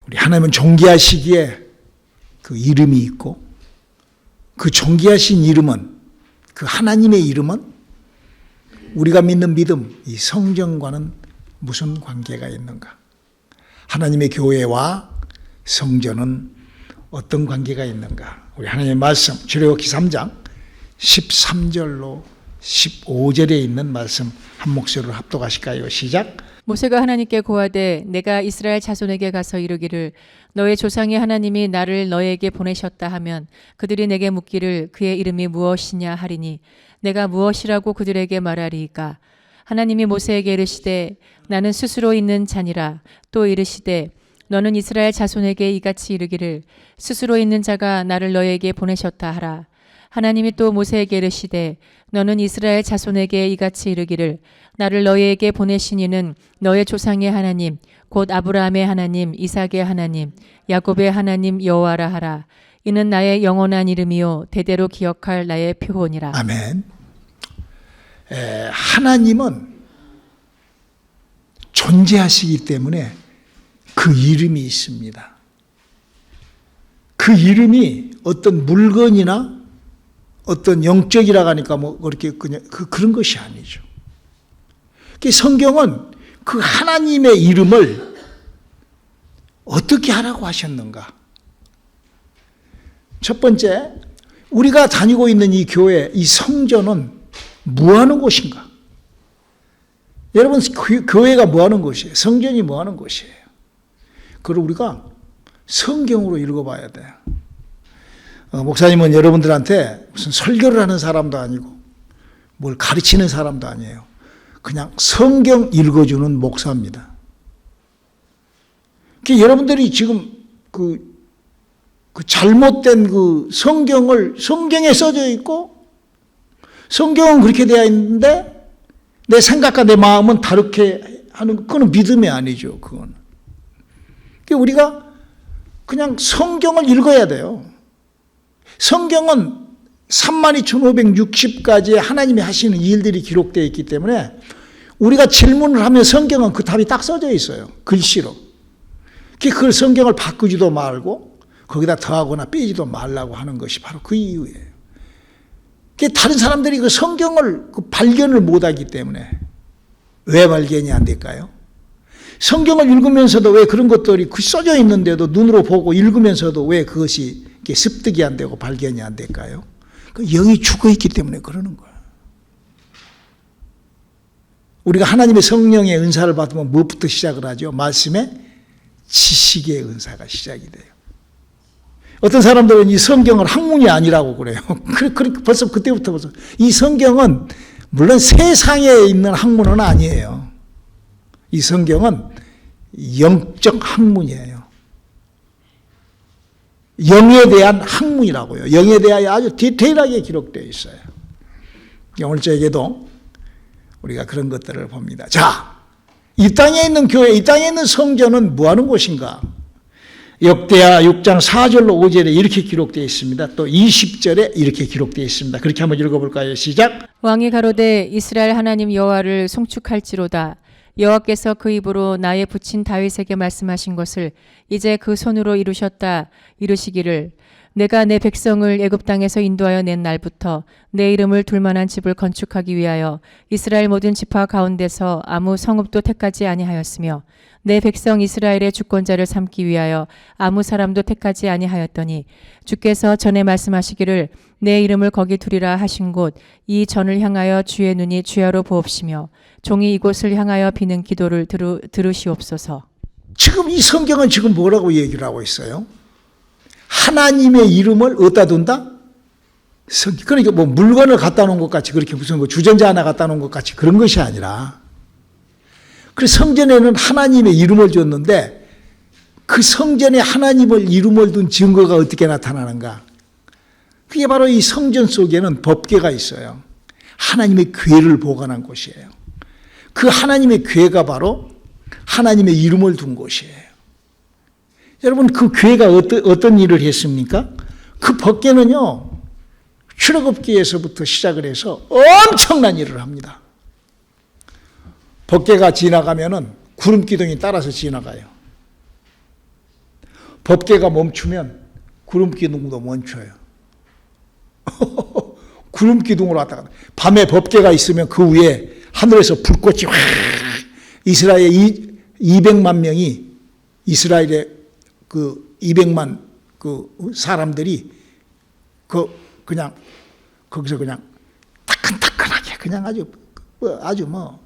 우리 하나님은 존귀하시기에 그 이름이 있고, 그 존귀하신 이름은, 그 하나님의 이름은 우리가 믿는 믿음, 이 성전과는 무슨 관계가 있는가? 하나님의 교회와 성전은 어떤 관계가 있는가? 우리 하나님의 말씀, 출애굽기 3장 13절로 15절에 있는 말씀 한 목소리로 합독하실까요? 시작. 모세가 하나님께 고하되 내가 이스라엘 자손에게 가서 이르기를 너의 조상의 하나님이 나를 너에게 보내셨다 하면 그들이 내게 묻기를 그의 이름이 무엇이냐 하리니 내가 무엇이라고 그들에게 말하리이까? 하나님이 모세에게 이르시되 나는 스스로 있는 자니라. 또 이르시되 너는 이스라엘 자손에게 이같이 이르기를 스스로 있는 자가 나를 너에게 보내셨다 하라. 하나님이 또 모세에게 이르시되 너는 이스라엘 자손에게 이같이 이르기를 나를 너희에게 보내신 이는 너의 조상의 하나님 곧 아브라함의 하나님 이삭의 하나님 야곱의 하나님 여호와라 하라. 이는 나의 영원한 이름이요 대대로 기억할 나의 표본이라. 아멘. 하나님은 존재하시기 때문에 그 이름이 있습니다. 그 이름이 어떤 물건이나 어떤 영적이라고 하니까 뭐 그렇게 그냥 그런 것이 아니죠. 성경은 그 하나님의 이름을 어떻게 하라고 하셨는가? 첫 번째, 우리가 다니고 있는 이 교회, 이 성전은 뭐 하는 곳인가? 여러분, 교회가 뭐 하는 곳이에요? 성전이 뭐 하는 곳이에요? 그걸 우리가 성경으로 읽어봐야 돼요. 목사님은 여러분들한테 무슨 설교를 하는 사람도 아니고 뭘 가르치는 사람도 아니에요. 그냥 성경 읽어주는 목사입니다. 여러분들이 지금 그 잘못된 그 성경에 써져 있고 성경은 그렇게 되어 있는데 내 생각과 내 마음은 다르게 하는 그건 믿음이 아니죠. 그건. 우리가 그냥 성경을 읽어야 돼요. 성경은 32,560가지의 하나님이 하시는 일들이 기록되어 있기 때문에 우리가 질문을 하면 성경은 그 답이 딱 써져 있어요. 글씨로. 그 성경을 바꾸지도 말고 거기다 더하거나 빼지도 말라고 하는 것이 바로 그 이유예요. 다른 사람들이 그 성경을 발견을 못하기 때문에 왜 발견이 안 될까요? 성경을 읽으면서도 왜 그런 것들이 써져 있는데도 눈으로 보고 읽으면서도 왜 그것이 습득이 안 되고 발견이 안 될까요? 그 영이 죽어 있기 때문에 그러는 거예요. 우리가 하나님의 성령의 은사를 받으면 무엇부터 시작을 하죠? 말씀의 지식의 은사가 시작이 돼요. 어떤 사람들은 이 성경을 학문이 아니라고 그래요. 벌써 그때부터 이 성경은 물론 세상에 있는 학문은 아니에요. 이 성경은 영적 학문이에요. 영에 대한 학문이라고요. 영에 대하여 아주 디테일하게 기록되어 있어요. 오늘 저에게도 우리가 그런 것들을 봅니다. 자, 이 땅에 있는 교회, 이 땅에 있는 성전은 뭐 하는 곳인가? 역대하 6장 4절로 5절에 이렇게 기록되어 있습니다. 또 20절에 이렇게 기록되어 있습니다. 그렇게 한번 읽어볼까요? 시작. 왕이 가로되 이스라엘 하나님 여호와를 송축할지로다. 여호와께서 그 입으로 나의 부친 다윗에게 말씀하신 것을 이제 그 손으로 이루셨다. 이르시기를 내가 내 백성을 애굽 땅에서 인도하여 낸 날부터 내 이름을 둘 만한 집을 건축하기 위하여 이스라엘 모든 지파 가운데서 아무 성읍도 택하지 아니하였으며 내 백성 이스라엘의 주권자를 삼기 위하여 아무 사람도 택하지 아니하였더니 주께서 전에 말씀하시기를 내 이름을 거기 두리라 하신 곳 이 전을 향하여 주의 눈이 주야로 보옵시며 종이 이곳을 향하여 비는 기도를 들으시옵소서. 지금 이 성경은 지금 뭐라고 얘기를 하고 있어요? 하나님의 이름을 어디다 둔다? 그러니까 뭐 물건을 갖다 놓은 것 같이 그렇게 무슨 주전자 하나 갖다 놓은 것 같이 그런 것이 아니라 그래서 성전에는 하나님의 이름을 줬는데 그 성전에 하나님을 이름을 둔 증거가 어떻게 나타나는가? 그게 바로 이 성전 속에는 법궤가 있어요. 하나님의 궤를 보관한 곳이에요. 그 하나님의 궤가 바로 하나님의 이름을 둔 곳이에요. 여러분 그 궤가 어떤 일을 했습니까? 그 법궤는요. 출애굽기에서부터 시작을 해서 엄청난 일을 합니다. 법궤가 지나가면은 구름 기둥이 따라서 지나가요. 법궤가 멈추면 구름 기둥도 멈춰요. 구름 기둥으로 왔다 갔다. 밤에 법궤가 있으면 그 위에 하늘에서 불꽃이 확, 이스라엘 200만 명이, 이스라엘의 그 200만 그 사람들이 그냥 거기서 그냥 따끈따끈하게 그냥 아주 뭐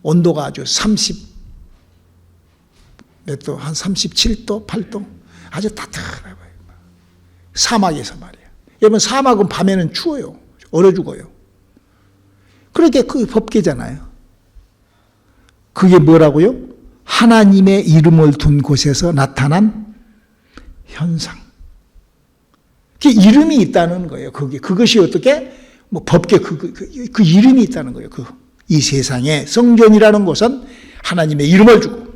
온도가 아주 몇 도, 한 37도, 8도 아주 따뜻해 보여요. 사막에서 말이에요. 여러분 사막은 밤에는 추워요. 얼어 죽어요. 그렇게 그게 법궤잖아요. 그게 뭐라고요? 하나님의 이름을 둔 곳에서 나타난 현상. 그 이름이 있다는 거예요. 그것이 어떻게 뭐 법궤 그 이름이 있다는 거예요. 이 세상에 성전이라는 곳은 하나님의 이름을 주고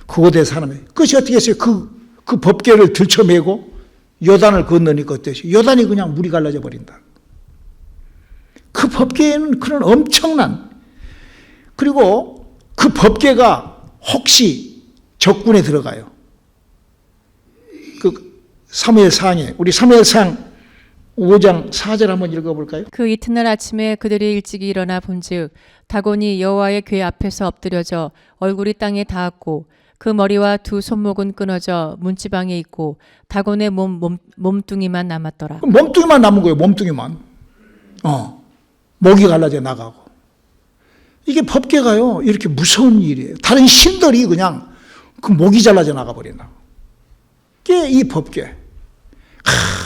그곳에 사는 그것이 어떻게 했어요? 그 법궤를 들쳐매고 요단을 건너니까 어땠어요? 요단이 그냥 물이 갈라져 버린다. 그 법궤에는 그런 엄청난, 그리고 그 법궤가 혹시 적군에 들어가요. 그 사무엘상에, 우리 사무엘상 5장 4절 한번 읽어볼까요? 그 이튿날 아침에 그들이 일찍이 일어나 본즉 다곤이 여호와의 궤 앞에서 엎드려져 얼굴이 땅에 닿았고 그 머리와 두 손목은 끊어져 문지방에 있고 다곤의 몸뚱이만 남았더라. 몸뚱이만 남은 거예요. 몸뚱이만. 목이 갈라져 나가고. 이게 법궤가요, 이렇게 무서운 일이에요. 다른 신들이 그냥 그 목이 잘라져 나가버린다. 이게 이 법궤.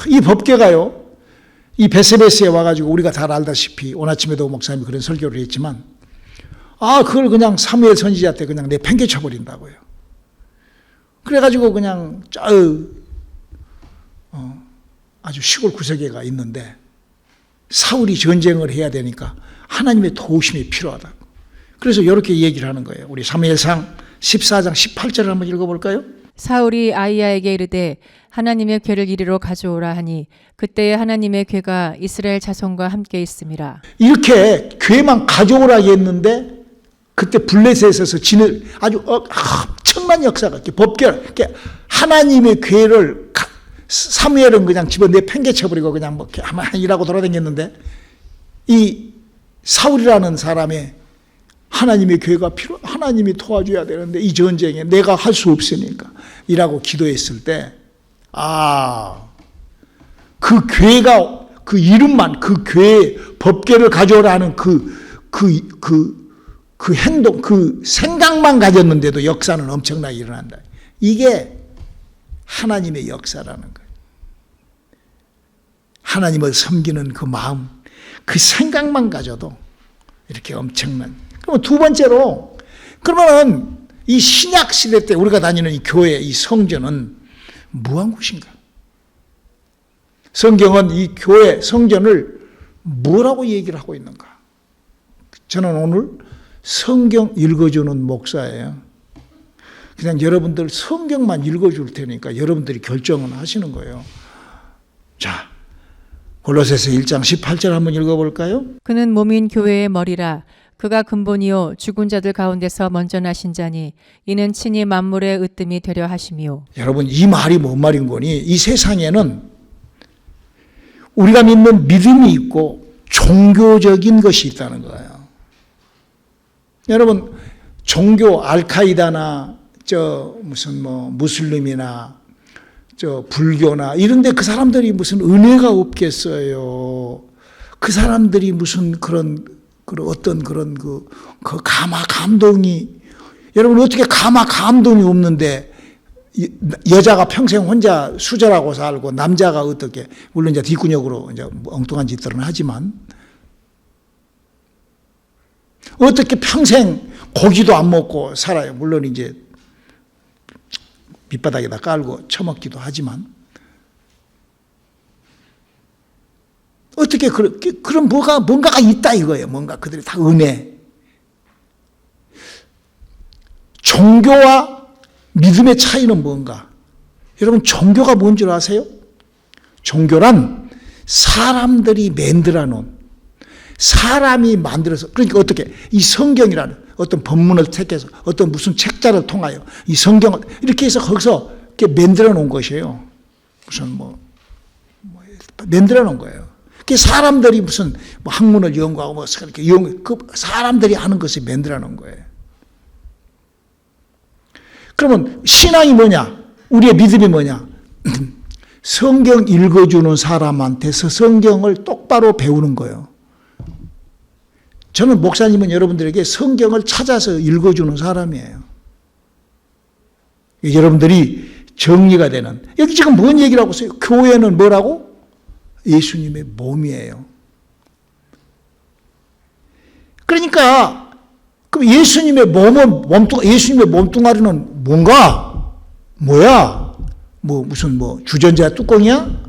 이 법궤가요, 이 베세베스에 와가지고 우리가 잘 알다시피 오늘 아침에도 목사님이 그런 설교를 했지만, 그걸 그냥 사무엘 선지자 때 그냥 내팽개쳐 버린다고요. 그래가지고 그냥 아주 시골 구석에가 있는데 사울이 전쟁을 해야 되니까 하나님의 도우심이 필요하다. 그래서 이렇게 얘기를 하는 거예요. 우리 사무엘상 14장 18절을 한번 읽어볼까요? 사울이 아이야에게 이르되 하나님의 궤를 이리로 가져오라 하니 그때에 하나님의 궤가 이스라엘 자손과 함께 있음이라. 이렇게 궤만 가져오라 했는데 그때 블레셋에서 지는 아주 엄청난 역사가 이렇게 법궤를 이렇게 하나님의 궤를 사무엘은 그냥 집어내 팽개쳐버리고 그냥 뭐 가만히 일하고 돌아다녔는데 이 사울이라는 사람의 하나님의 궤가 하나님이 도와줘야 되는데 이 전쟁에 내가 할 수 없으니까 이라고 기도했을 때 그 궤가 그 이름만 그 궤 법궤를 가져오라 하는 그 행동 그 생각만 가졌는데도 역사는 엄청나게 일어난다. 이게 하나님의 역사라는 거예요. 하나님을 섬기는 그 마음, 그 생각만 가져도 이렇게 엄청난. 그러면 두 번째로, 그러면 이 신약 시대 때 우리가 다니는 이 교회, 이 성전은 무한 곳인가? 성경은 이 교회, 성전을 뭐라고 얘기를 하고 있는가? 저는 오늘 성경 읽어주는 목사예요. 그냥 여러분들 성경만 읽어줄 테니까 여러분들이 결정은 하시는 거예요. 자, 골로새서 1장 18절 한번 읽어볼까요? 그는 몸인 교회의 머리라. 그가 근본이요 죽은 자들 가운데서 먼저 나신 자니 이는 친히 만물의 으뜸이 되려 하심이요. 여러분 이 말이 뭔 말인 거니? 이 세상에는 우리가 믿는 믿음이 있고 종교적인 것이 있다는 거예요. 여러분 종교 알카이다나 무슨 무슬림이나 불교나 이런데 그 사람들이 무슨 은혜가 없겠어요. 그 사람들이 무슨 그런 어떤 그런 그 감동이, 여러분 어떻게 감동이 없는데 여자가 평생 혼자 수절하고 살고 남자가 어떻게, 물론 이제 뒷구녕으로 이제 엉뚱한 짓들은 하지만 어떻게 평생 고기도 안 먹고 살아요. 물론 이제 밑바닥에다 깔고 처먹기도 하지만 어떻게 그런 뭔가가 있다 이거예요. 뭔가 그들이 다 은혜. 종교와 믿음의 차이는 뭔가? 여러분 종교가 뭔 줄 아세요? 종교란 사람들이 만들어 놓은, 사람이 만들어서, 그러니까 어떻게 이 성경이라는 어떤 법문을 택해서 어떤 무슨 책자를 통하여 이 성경을 이렇게 해서 거기서 그게 만들어 놓은 것이에요. 무슨 만들어 놓은 거예요. 그 사람들이 무슨 학문을 연구하고 이렇게 그 사람들이 하는 것을 만들어 놓은 거예요. 그러면 신앙이 뭐냐? 우리의 믿음이 뭐냐? 성경 읽어주는 사람한테서 성경을 똑바로 배우는 거예요. 저는 목사님은 여러분들에게 성경을 찾아서 읽어주는 사람이에요. 여러분들이 정리가 되는. 여기 지금 뭔 얘기를 하고 있어요? 교회는 뭐라고? 예수님의 몸이에요. 그러니까 그럼 예수님의 예수님의 몸뚱아리는 뭔가? 뭐야? 무슨 주전자 뚜껑이야?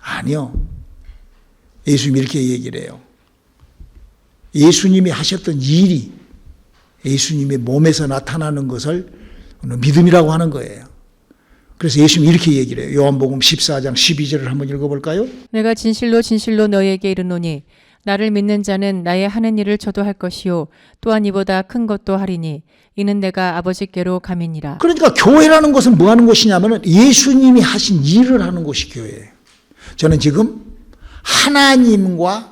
아니요. 예수님이 이렇게 얘기를 해요. 예수님이 하셨던 일이 예수님의 몸에서 나타나는 것을 믿음이라고 하는 거예요. 그래서 예수님이 이렇게 얘기를 해요. 요한복음 14장 12절을 한번 읽어볼까요? 내가 진실로 진실로 너희에게 이르노니 나를 믿는 자는 나의 하는 일을 저도 할 것이요 또한 이보다 큰 것도 하리니 이는 내가 아버지께로 감이니라. 그러니까 교회라는 것은 뭐 하는 것이냐면 예수님이 하신 일을 하는 것이 교회예요. 저는 지금 하나님과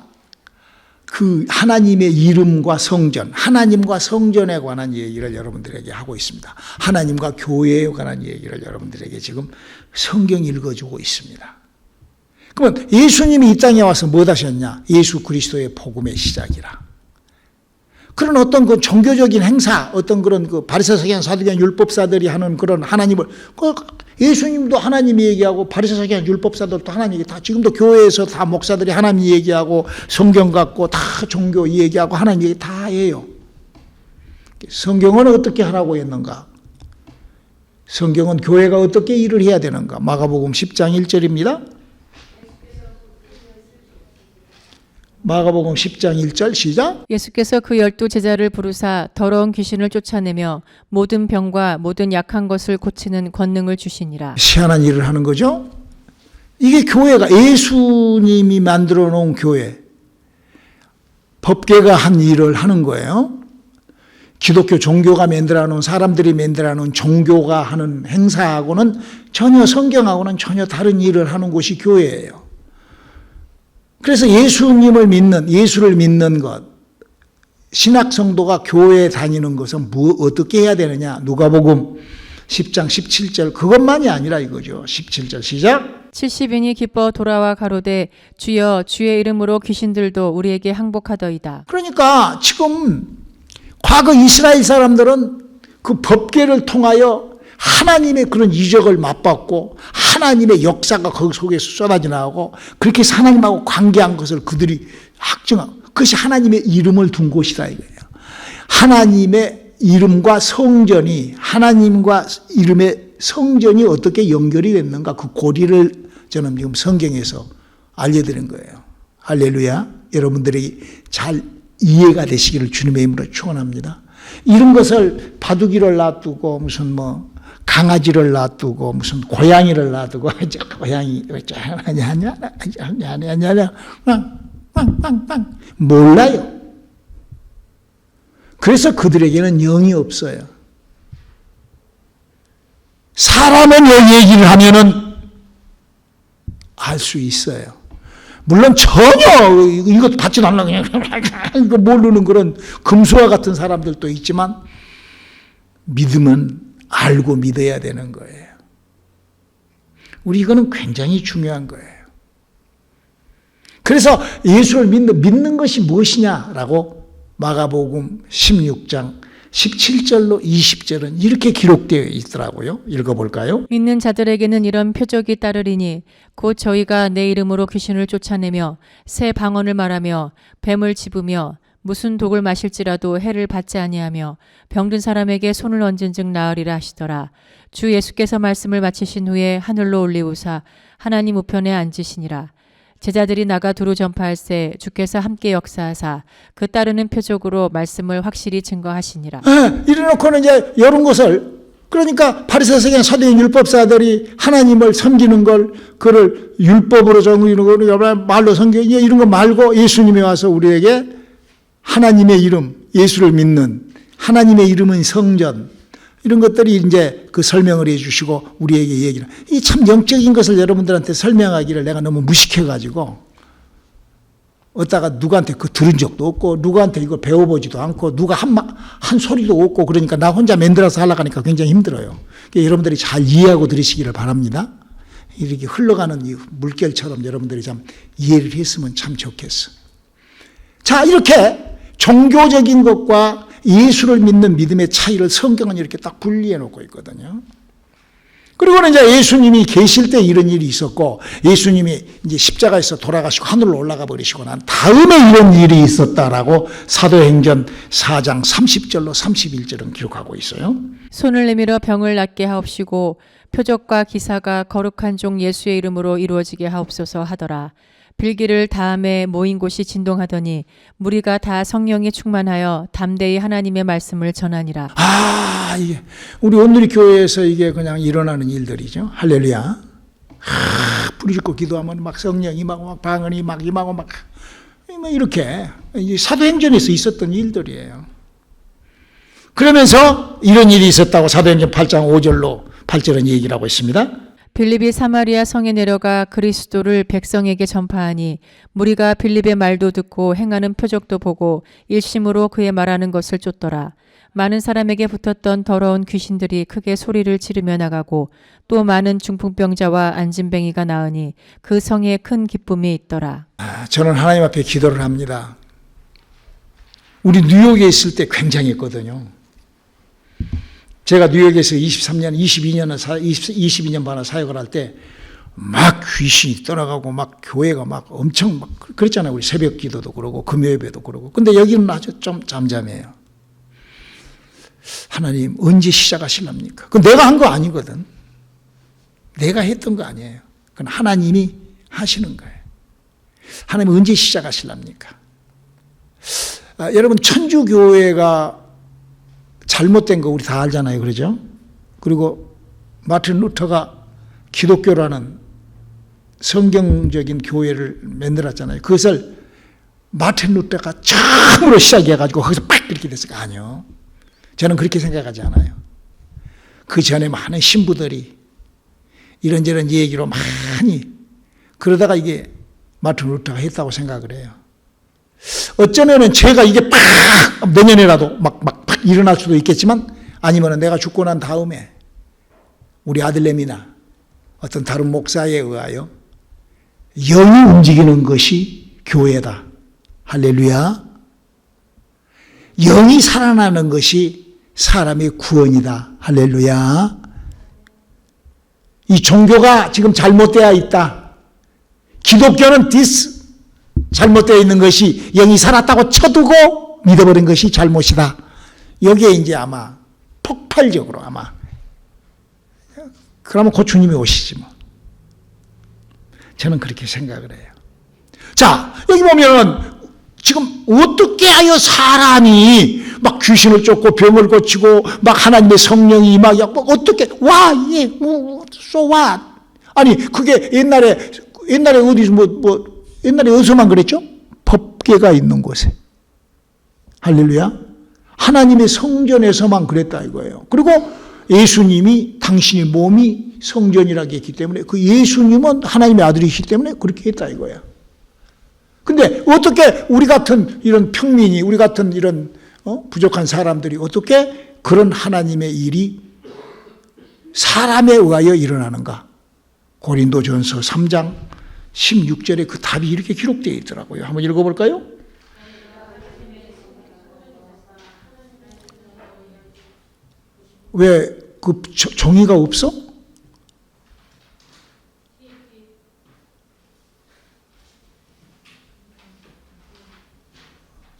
그 하나님의 이름과 성전, 하나님과 성전에 관한 얘기를 여러분들에게 하고 있습니다. 하나님과 교회에 관한 얘기를 여러분들에게 지금 성경 읽어주고 있습니다. 그러면 예수님이 이 땅에 와서 뭐 하셨냐? 예수 그리스도의 복음의 시작이라. 그런 어떤 그 종교적인 행사, 어떤 그런 그 바리새서기관, 사두개인, 율법사들이 하는 그런 하나님을, 예수님도 하나님이 얘기하고 바리새서기관, 율법사들도 하나님 얘기, 다 지금도 교회에서 다 목사들이 하나님 얘기하고 성경 갖고 다 종교 얘기하고 하나님 얘기 다 해요. 성경은 어떻게 하라고 했는가? 성경은 교회가 어떻게 일을 해야 되는가? 마가복음 10장 1절입니다. 마가복음 10장 1절 시작. 예수께서 그 12 제자를 부르사 더러운 귀신을 쫓아내며 모든 병과 모든 약한 것을 고치는 권능을 주시니라. 희한한 일을 하는 거죠. 이게 교회가 예수님이 만들어 놓은 교회, 법궤가 한 일을 하는 거예요. 기독교 종교가 만들어 놓은, 사람들이 만들어 놓은 종교가 하는 행사하고는 전혀, 성경하고는 전혀 다른 일을 하는 곳이 교회예요. 그래서 예수님을 믿는, 예수를 믿는 것, 신학 성도가 교회에 다니는 것은 어떻게 해야 되느냐? 누가복음 10장 17절, 그것만이 아니라 이거죠. 17절 시작. 70인이 기뻐 돌아와 가로되 주여 주의 이름으로 귀신들도 우리에게 항복하더이다. 그러니까 지금 과거 이스라엘 사람들은 그 법궤를 통하여 하나님의 그런 이적을 맛봤고 하나님의 역사가 거기 속에서 쏟아져 나오고 그렇게 하나님하고 관계한 것을 그들이 확증하고, 그것이 하나님의 이름을 둔 곳이다 이거예요. 하나님의 이름과 성전이, 하나님과 이름의 성전이 어떻게 연결이 됐는가, 그 고리를 저는 지금 성경에서 알려드린 거예요. 할렐루야. 여러분들이 잘 이해가 되시기를 주님의 이름으로 축원합니다. 이런 것을 바둑이를 놔두고 무슨 강아지를 놔두고 무슨 고양이를 놔두고 고양이 아니야 몰라요. 그래서 그들에게는 영이 없어요. 사람은 얘기를 하면은 알 수 있어요. 물론 전혀 이것 받지도 않나 그냥 이거 모르는 그런 금수와 같은 사람들도 있지만 믿음은 알고 믿어야 되는 거예요. 우리 이거는 굉장히 중요한 거예요. 그래서 예수를 믿는 것이 무엇이냐라고 마가복음 16장 17절로 20절은 이렇게 기록되어 있더라고요. 읽어볼까요? 믿는 자들에게는 이런 표적이 따르리니 곧 저희가 내 이름으로 귀신을 쫓아내며 새 방언을 말하며 뱀을 집으며 무슨 독을 마실지라도 해를 받지 아니하며 병든 사람에게 손을 얹은 즉 나으리라 하시더라. 주 예수께서 말씀을 마치신 후에 하늘로 올리우사 하나님 우편에 앉으시니라. 제자들이 나가 두루 전파할세 주께서 함께 역사하사 그 따르는 표적으로 말씀을 확실히 증거하시니라. 이래놓고는 이제 이런 것을, 그러니까 바리새서기관, 사두개인, 율법사들이 하나님을 섬기는 걸, 그를 율법으로 정의는 걸 말로 섬기는 이런 거 말고 예수님이 와서 우리에게 하나님의 이름, 예수를 믿는 하나님의 이름은 성전, 이런 것들이 이제 그 설명을 해 주시고 우리에게 얘기를. 이 참 영적인 것을 여러분들한테 설명하기를 내가 너무 무식해가지고 어디다가 누구한테 그 들은 적도 없고 누구한테 이걸 배워보지도 않고 누가 한 소리도 없고 그러니까 나 혼자 만들어서 하려고 하니까 굉장히 힘들어요. 그러니까 여러분들이 잘 이해하고 들으시기를 바랍니다. 이렇게 흘러가는 이 물결처럼 여러분들이 참 이해를 했으면 참 좋겠어. 자, 이렇게 종교적인 것과 예수를 믿는 믿음의 차이를 성경은 이렇게 딱 분리해 놓고 있거든요. 그리고는 이제 예수님이 계실 때 이런 일이 있었고, 예수님이 이제 십자가에서 돌아가시고 하늘로 올라가 버리시고 난 다음에 이런 일이 있었다라고 사도행전 4장 30절로 31절은 기록하고 있어요. 손을 내밀어 병을 낫게 하옵시고 표적과 기사가 거룩한 종 예수의 이름으로 이루어지게 하옵소서 하더라. 빌기를 다음에 모인 곳이 진동하더니 무리가 다 성령에 충만하여 담대히 하나님의 말씀을 전하니라. 이게 우리 온누리 교회에서 이게 그냥 일어나는 일들이죠. 할렐루야. 부르짖고 기도하면 막 성령 임하고 막 방언이 막 임하고 막 이렇게 사도행전에서 있었던 일들이에요. 그러면서 이런 일이 있었다고 사도행전 8장 5절로 8절은 얘기를 하고 있습니다. 빌립이 사마리아 성에 내려가 그리스도를 백성에게 전파하니 무리가 빌립의 말도 듣고 행하는 표적도 보고 일심으로 그의 말하는 것을 쫓더라. 많은 사람에게 붙었던 더러운 귀신들이 크게 소리를 지르며 나가고 또 많은 중풍병자와 안진뱅이가 나으니 그 성에 큰 기쁨이 있더라. 저는 하나님 앞에 기도를 합니다. 우리 뉴욕에 있을 때 굉장했거든요. 제가 뉴욕에서 22년 반을 사역을 할 때 막 귀신이 떠나가고 막 교회가 막 엄청 막 그랬잖아요. 우리 새벽 기도도 그러고 금요예배도 그러고. 근데 여기는 아주 좀 잠잠해요. 하나님 언제 시작하실랍니까? 그건 내가 한 거 아니거든. 내가 했던 거 아니에요. 그건 하나님이 하시는 거예요. 하나님 언제 시작하실랍니까? 여러분 천주교회가 잘못된 거 우리 다 알잖아요. 그러죠? 그리고 마틴 루터가 기독교라는 성경적인 교회를 만들었잖아요. 그것을 마틴 루터가 처음으로 시작해가지고 거기서 팍 이렇게 됐을까? 아니요. 저는 그렇게 생각하지 않아요. 그 전에 많은 신부들이 이런저런 얘기로 많이 그러다가 이게 마틴 루터가 했다고 생각을 해요. 어쩌면은 제가 이게 팍 내년에라도 막 일어날 수도 있겠지만 아니면 내가 죽고 난 다음에 우리 아들내미나 어떤 다른 목사에 의하여 영이 움직이는 것이 교회다. 할렐루야. 영이 살아나는 것이 사람의 구원이다. 할렐루야. 이 종교가 지금 잘못되어 있다. 기독교는 잘못되어 있는 것이 영이 살았다고 쳐두고 믿어버린 것이 잘못이다. 여기에 이제 아마 폭발적으로 아마 그러면 곧 주님이 오시지 뭐. 저는 그렇게 생각을 해요. 자, 여기 보면은 지금 어떻게 하여 사람이 막 귀신을 쫓고 병을 고치고 막 하나님의 성령이 임하게 하고 어떻게 so what? 아니 그게 옛날에 어디서 옛날에 어디서만 그랬죠? 법궤가 있는 곳에. 할렐루야. 하나님의 성전에서만 그랬다 이거예요. 그리고 예수님이 당신의 몸이 성전이라고 했기 때문에 그 예수님은 하나님의 아들이시기 때문에 그렇게 했다 이거예요. 근데 어떻게 우리 같은 이런 평민이 우리 같은 이런 부족한 사람들이 어떻게 그런 하나님의 일이 사람에 의하여 일어나는가? 고린도전서 3장 16절에 그 답이 이렇게 기록되어 있더라고요. 한번 읽어볼까요? 왜 그 정의가 없어?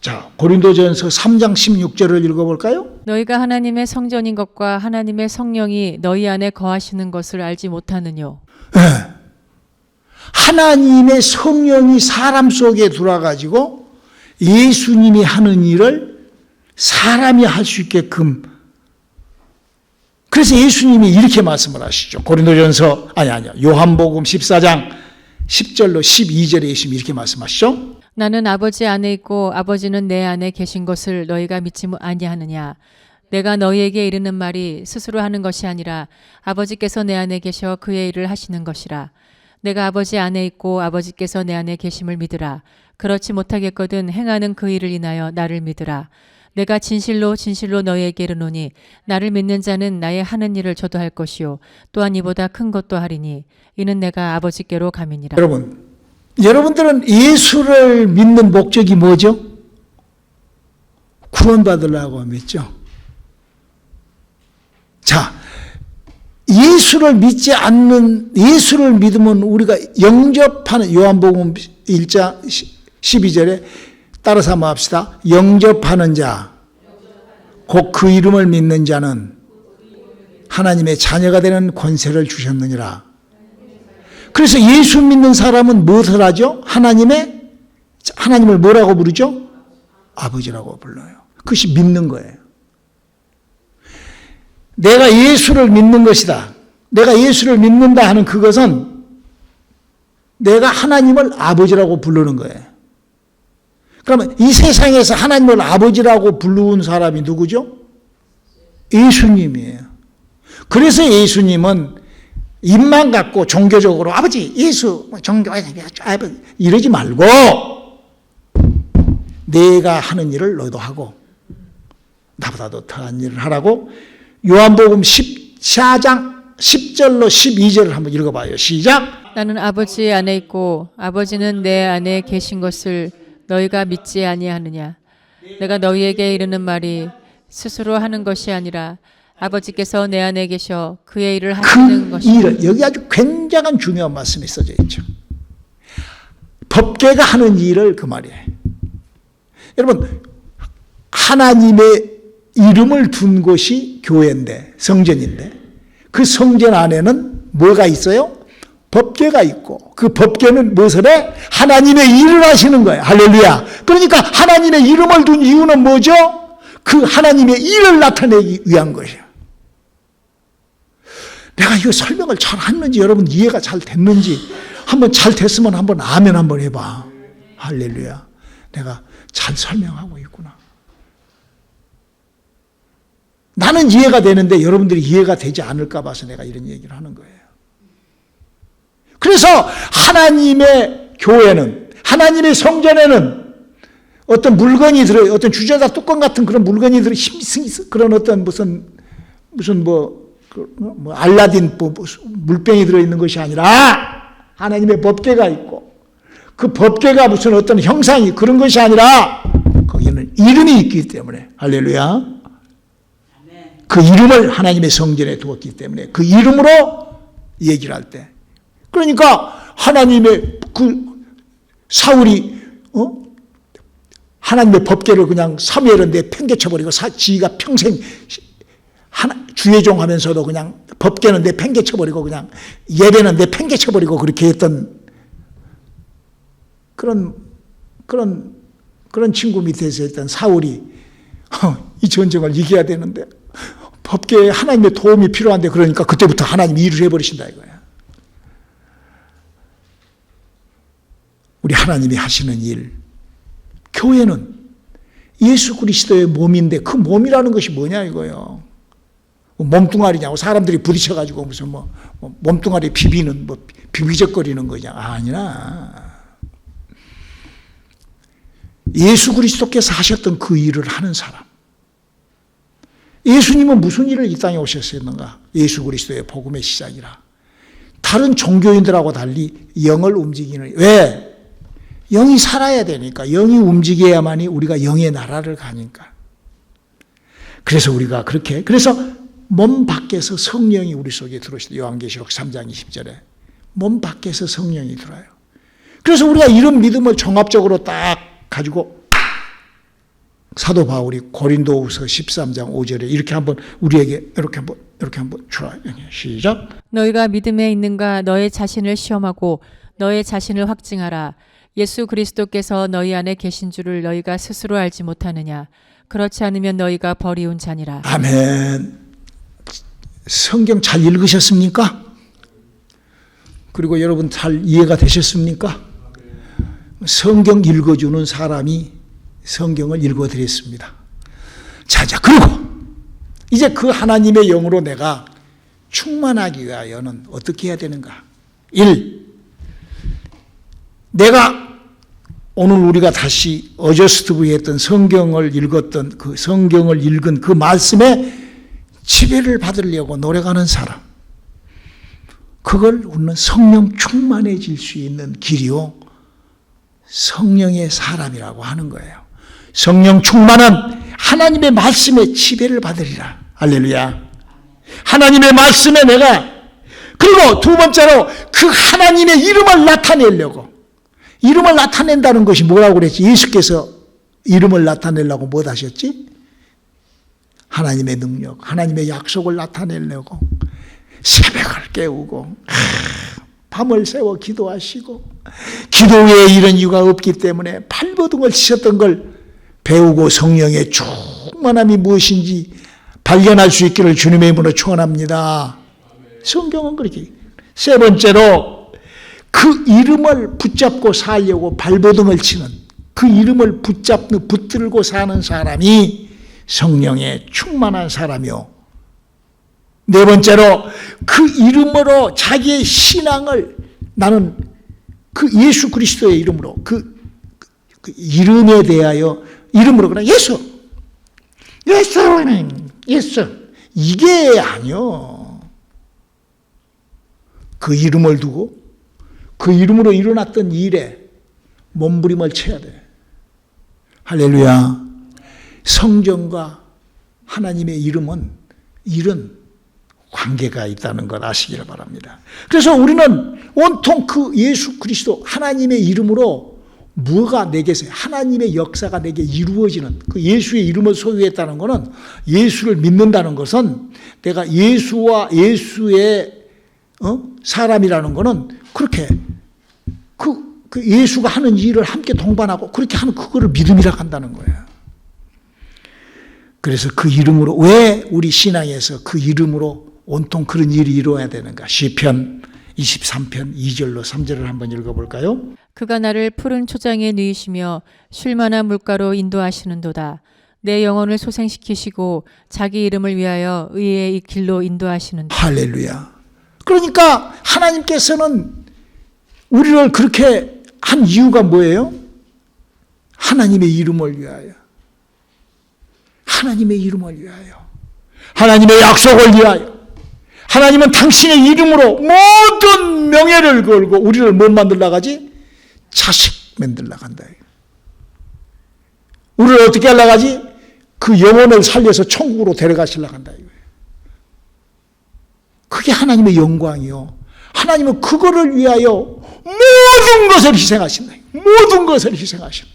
자, 고린도전서 3장 16절을 읽어볼까요? 너희가 하나님의 성전인 것과 하나님의 성령이 너희 안에 거하시는 것을 알지 못하느뇨. 네. 하나님의 성령이 사람 속에 들어와가지고 예수님이 하는 일을 사람이 할 수 있게끔 그래서 예수님이 이렇게 말씀을 하시죠. 고린도전서 요한복음 14장 10절로 12절에 예수님이 이렇게 말씀하시죠. 나는 아버지 안에 있고 아버지는 내 안에 계신 것을 너희가 믿지 아니하느냐. 내가 너희에게 이르는 말이 스스로 하는 것이 아니라 아버지께서 내 안에 계셔 그의 일을 하시는 것이라. 내가 아버지 안에 있고 아버지께서 내 안에 계심을 믿으라. 그렇지 못하겠거든 행하는 그 일을 인하여 나를 믿으라. 내가 진실로 진실로 너희에게 이르노니 나를 믿는 자는 나의 하는 일을 저도 할 것이요 또한 이보다 큰 것도 하리니 이는 내가 아버지께로 감이니라. 여러분들은 예수를 믿는 목적이 뭐죠? 구원받으려고 믿죠. 자, 예수를 믿으면 우리가 영접하는, 요한복음 1장 12절에 따라서 한번 합시다. 영접하는 자, 곧 그 이름을 믿는 자는 하나님의 자녀가 되는 권세를 주셨느니라. 그래서 예수 믿는 사람은 무엇을 하죠? 하나님을 뭐라고 부르죠? 아버지라고 불러요. 그것이 믿는 거예요. 내가 예수를 믿는 것이다. 내가 예수를 믿는다 하는 그것은 내가 하나님을 아버지라고 부르는 거예요. 그러면 이 세상에서 하나님을 아버지라고 부르는 사람이 누구죠? 예수님이에요. 그래서 예수님은 입만 갖고 종교적으로 아버지, 예수, 종교, 아버지 이러지 말고 내가 하는 일을 너도 하고 나보다도 더한 일을 하라고 요한복음 14장 10절로 12절을 한번 읽어봐요. 시작. 나는 아버지 안에 있고 아버지는 내 안에 계신 것을 너희가 믿지 아니하느냐. 내가 너희에게 이르는 말이 스스로 하는 것이 아니라 아버지께서 내 안에 계셔 그의 일을 하시는 것이다. 여기 아주 굉장한 중요한 말씀이 써져 있죠. 법궤가 하는 일을 그 말이에요. 여러분, 하나님의 이름을 둔 곳이 교회인데, 성전인데, 그 성전 안에는 뭐가 있어요? 법궤가 있고, 그 법궤는 무엇을 해? 하나님의 일을 하시는 거예요. 할렐루야. 그러니까 하나님의 이름을 둔 이유는 뭐죠? 그 하나님의 일을 나타내기 위한 것이에요. 내가 이거 설명을 잘 했는지, 여러분 이해가 잘 됐는지, 한번 잘 됐으면 한번 아멘 한번 해봐. 할렐루야. 내가 잘 설명하고 있구나. 나는 이해가 되는데 여러분들이 이해가 되지 않을까 봐서 내가 이런 얘기를 하는 거예요. 그래서 하나님의 교회는, 하나님의 성전에는 어떤 물건이 들어요. 어떤 주전자 뚜껑 같은 그런 물건이 들어, 그런 어떤 무슨 알라딘 물병이 들어있는 것이 아니라 하나님의 법궤가 있고, 그 법궤가 무슨 어떤 형상이 그런 것이 아니라 거기는 이름이 있기 때문에, 할렐루야. 그 이름을 하나님의 성전에 두었기 때문에 그 이름으로 얘기를 할 때, 그러니까 하나님의 그 사울이 하나님의 법궤를 그냥 사무엘은 내팽개쳐버리고 지가 평생 주의 종 하면서도 그냥 법궤는 내팽개쳐버리고 그냥 예배는 내팽개쳐버리고 그렇게 했던 그런 친구 밑에서 있던 사울이 이 전쟁을 이겨야 되는데 법궤에 하나님의 도움이 필요한데, 그러니까 그때부터 하나님이 일을 해버리신다 이거야. 우리 하나님이 하시는 일, 교회는 예수 그리스도의 몸인데 그 몸이라는 것이 뭐냐 이거예요. 몸뚱아리냐고 사람들이 부딪혀가지고 무슨 몸뚱아리 비비는 비비적거리는 거냐. 아니라 예수 그리스도께서 하셨던 그 일을 하는 사람. 예수님은 무슨 일을 이 땅에 오셨었는가? 예수 그리스도의 복음의 시작이라. 다른 종교인들하고 달리 영을 움직이는, 왜? 영이 살아야 되니까, 영이 움직여야만이 우리가 영의 나라를 가니까. 그래서 우리가 그래서 몸 밖에서 성령이 우리 속에 들어오시다. 요한계시록 3장 20절에 몸 밖에서 성령이 들어와요. 그래서 우리가 이런 믿음을 종합적으로 딱 가지고 사도 바울이 고린도후서 13장 5절에 이렇게 한번 우리에게 이렇게 한번 주라. 시작. 너희가 믿음에 있는가 너의 자신을 시험하고 너의 자신을 확증하라. 예수 그리스도께서 너희 안에 계신 줄을 너희가 스스로 알지 못하느냐. 그렇지 않으면 너희가 버리운 자니라. 아멘. 성경 잘 읽으셨습니까? 그리고 여러분 잘 이해가 되셨습니까? 성경 읽어주는 사람이 성경을 읽어드렸습니다. 자, 그리고 이제 그 하나님의 영으로 내가 충만하기 위하여는 어떻게 해야 되는가? 1. 내가 오늘 우리가 다시 어저스트부에 했던 성경을 읽었던 그 성경을 읽은 그 말씀에 지배를 받으려고 노력하는 사람. 그걸 우리는 성령 충만해질 수 있는 길이요. 성령의 사람이라고 하는 거예요. 성령 충만은 하나님의 말씀에 지배를 받으리라. 할렐루야. 하나님의 말씀에 내가, 그리고 두 번째로 그 하나님의 이름을 나타내려고. 이름을 나타낸다는 것이 뭐라고 그랬지? 예수께서 이름을 나타내려고 뭐 하셨지? 하나님의 능력, 하나님의 약속을 나타내려고 새벽을 깨우고 밤을 새워 기도하시고, 기도 외에 이런 이유가 없기 때문에 발버둥을 치셨던 걸 배우고 성령의 충만함이 무엇인지 발견할 수 있기를 주님의 이름으로 축원합니다. 성경은 그렇게. 세 번째로 그 이름을 붙잡고 살려고 발버둥을 치는, 그 이름을 붙들고 사는 사람이 성령의 충만한 사람이요. 네 번째로 그 이름으로 자기의 신앙을, 나는 그 예수 그리스도의 이름으로, 그 이름에 대하여 이름으로 그냥 예수, 이게 아니요. 그 이름을 두고 그 이름으로 일어났던 일에 몸부림을 쳐야 돼. 할렐루야. 성전과 하나님의 이름은 이런 관계가 있다는 걸 아시기를 바랍니다. 그래서 우리는 온통 그 예수 그리스도 하나님의 이름으로 뭐가 내게서 하나님의 역사가 내게 이루어지는, 그 예수의 이름을 소유했다는 것은, 예수를 믿는다는 것은 내가 예수와 예수의 사람이라는 것은 그렇게 그 예수가 하는 일을 함께 동반하고 그렇게 하는 그거를 믿음이라고 한다는 거예요. 그래서 그 이름으로, 왜 우리 신앙에서 그 이름으로 온통 그런 일이 이루어야 되는가? 시편 23편 2절로 3절을 한번 읽어볼까요? 그가 나를 푸른 초장에 누이시며 쉴만한 물가로 인도하시는도다. 내 영혼을 소생시키시고 자기 이름을 위하여 의의 길로 인도하시는도다. 할렐루야. 그러니까 하나님께서는 우리를 그렇게 한 이유가 뭐예요? 하나님의 이름을 위하여. 하나님의 이름을 위하여. 하나님의 약속을 위하여. 하나님은 당신의 이름으로 모든 명예를 걸고 우리를 뭘 만들려고 하지? 자식 만들려고 한다. 우리를 어떻게 하려고 하지? 그 영혼을 살려서 천국으로 데려가시려고 한다. 그게 하나님의 영광이요. 하나님은 그거를 위하여 모든 것을 희생하신다. 모든 것을 희생하신다.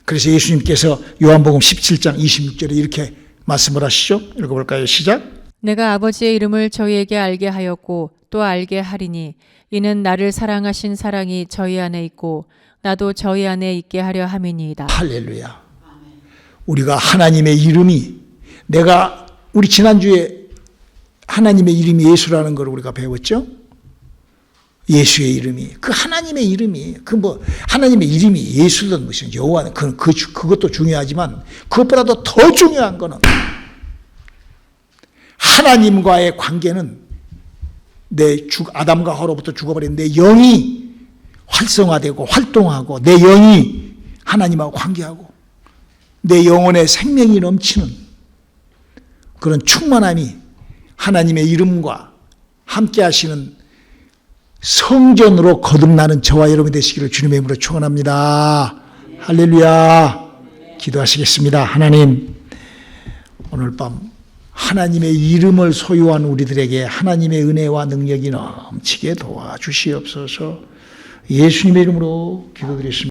그래서 예수님께서 요한복음 17장 26절에 이렇게 말씀을 하시죠. 읽어볼까요? 시작. 내가 아버지의 이름을 저희에게 알게 하였고 또 알게 하리니 이는 나를 사랑하신 사랑이 저희 안에 있고 나도 저희 안에 있게 하려 함이니이다. 할렐루야. 우리가 하나님의 이름이, 우리 지난주에 하나님의 이름이 예수라는 걸 우리가 배웠죠? 예수의 이름이, 그 하나님의 이름이, 하나님의 이름이 예수든 무슨 여호와는 그것도 중요하지만 그것보다도 더 중요한 거는 하나님과의 관계는 아담과 하와로부터 죽어버린 내 영이 활성화되고 활동하고, 내 영이 하나님하고 관계하고 내 영혼에 생명이 넘치는 그런 충만함이 하나님의 이름과 함께 하시는 성전으로 거듭나는 저와 여러분이 되시기를 주님의 이름으로 축원합니다. 할렐루야. 기도하시겠습니다. 하나님, 오늘 밤 하나님의 이름을 소유한 우리들에게 하나님의 은혜와 능력이 넘치게 도와주시옵소서. 예수님의 이름으로 기도드렸습니다.